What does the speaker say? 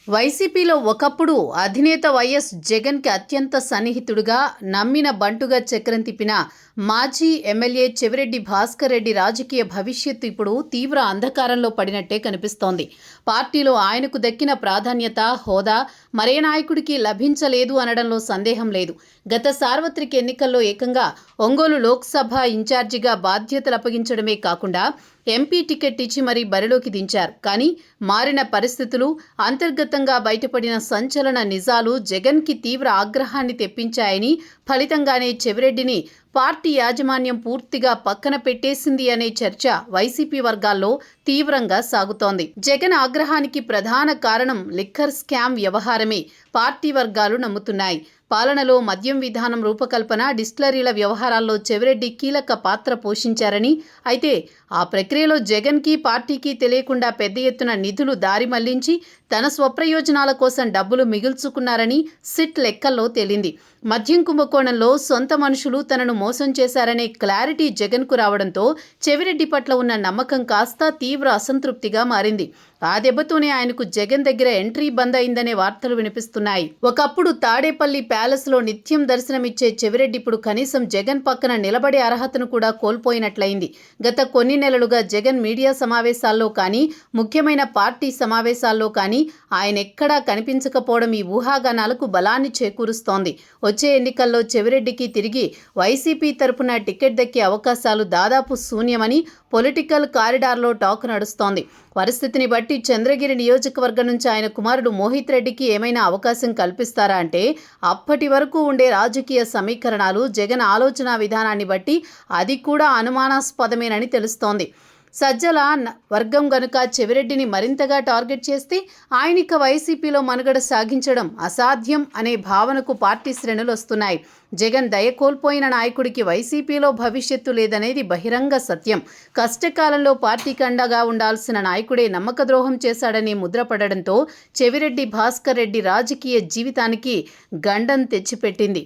వైసీపీలో ఒకప్పుడు అధినేత వైఎస్ జగన్కి అత్యంత సన్నిహితుడుగా నమ్మిన బంటుగా చక్రం తిప్పిన మాజీ ఎమ్మెల్యే చెవిరెడ్డి భాస్కర్ రెడ్డి రాజకీయ భవిష్యత్తు ఇప్పుడు తీవ్ర అంధకారంలో పడినట్టే కనిపిస్తోంది. పార్టీలో ఆయనకు దక్కిన ప్రాధాన్యత, హోదా మరే నాయకుడికి లభించలేదు అనడంలో సందేహం లేదు. గత సార్వత్రిక ఎన్నికల్లో ఏకంగా ఒంగోలు లోక్సభ ఇన్ఛార్జిగా బాధ్యతలు అప్పగించడమే కాకుండా ఎంపీ టికెట్ ఇచ్చి మరీ బరిలోకి దించారు. కానీ మారిన పరిస్థితులు, అంతర్గతంగా బయటపడిన సంచలన నిజాలు జగన్కి తీవ్ర ఆగ్రహాన్ని తెప్పించాయని, ఫలితంగానే చెవిరెడ్డిని పార్టీ యాజమాన్యం పూర్తిగా పక్కన పెట్టేసింది అనే చర్చ వైసీపీ వర్గాల్లో తీవ్రంగా సాగుతోంది. జగన్ ఆగ్రహానికి ప్రధాన కారణం లిక్కర్ స్కామ్ వ్యవహారమే పార్టీ వర్గాలు నమ్ముతున్నాయి. పాలనలో మద్యం విధానం రూపకల్పన, డిస్టిలరీల వ్యవహారాల్లో చెవిరెడ్డి కీలక పాత్ర పోషించారని, అయితే ఆ ప్రక్రియలో జగన్కి పార్టీకి తెలియకుండా పెద్ద ఎత్తున నిధులు దారి మళ్లించి తన స్వప్రయోజనాల కోసం డబ్బులు మిగుల్చుకున్నారని సిట్ లెక్కల్లో తేలింది. మద్యం కుంభకోణంలో సొంత మనుషులు తనను మోసం చేశారనే క్లారిటీ జగన్కు రావడంతో చెవిరెడ్డి పట్ల ఉన్న నమ్మకం కాస్త తీవ్ర అసంతృప్తిగా మారింది. ఆ దెబ్బతోనే ఆయనకు జగన్ దగ్గర ఎంట్రీ బంద్ అయిందనే వార్తలు వినిపిస్తున్నాయి. ఒకప్పుడు తాడేపల్లి ప్యాలెస్లో నిత్యం దర్శనమిచ్చే చెవిరెడ్డి ఇప్పుడు కనీసం జగన్ పక్కన నిలబడే అర్హతను కూడా కోల్పోయినట్లయింది. గత కొన్ని నెలలుగా జగన్ మీడియా సమావేశాల్లో కానీ, ముఖ్యమైన పార్టీ సమావేశాల్లో కానీ ఆయన ఎక్కడా కనిపించకపోవడం ఈ ఊహాగానాలకు బలాన్ని చేకూరుస్తోంది. వచ్చే ఎన్నికల్లో చెవిరెడ్డికి తిరిగి వైసీపీ తరపున టికెట్ దక్కే అవకాశాలు దాదాపు శూన్యమని పొలిటికల్ కారిడార్లో టాక్ నడుస్తోంది. పరిస్థితిని బట్టి చంద్రగిరి నియోజకవర్గం నుంచి ఆయన కుమారుడు మోహిత్ రెడ్డికి ఏమైనా అవకాశం కల్పిస్తారా అంటే, అప్పటి వరకు ఉండే రాజకీయ సమీకరణాలు, జగన్ ఆలోచన విధానాన్ని బట్టి అది కూడా అనుమానాస్పదమేనని తెలుస్తోంది. సజ్జల వర్గం గనుక చెవిరెడ్డిని మరింతగా టార్గెట్ చేస్తే ఆయనిక వైసీపీలో మనుగడ సాగించడం అసాధ్యం అనే భావనకు పార్టీ శ్రేణులు వస్తున్నాయి. జగన్ దయ కోల్పోయిన నాయకుడికి వైసీపీలో భవిష్యత్తు లేదనేది బహిరంగ సత్యం. కష్టకాలంలో పార్టీకి అండగా ఉండాల్సిన నాయకుడే నమ్మకద్రోహం చేశాడని ముద్రపడడంతో చెవిరెడ్డి భాస్కర్ రెడ్డి రాజకీయ జీవితానికి గండం తెచ్చిపెట్టింది.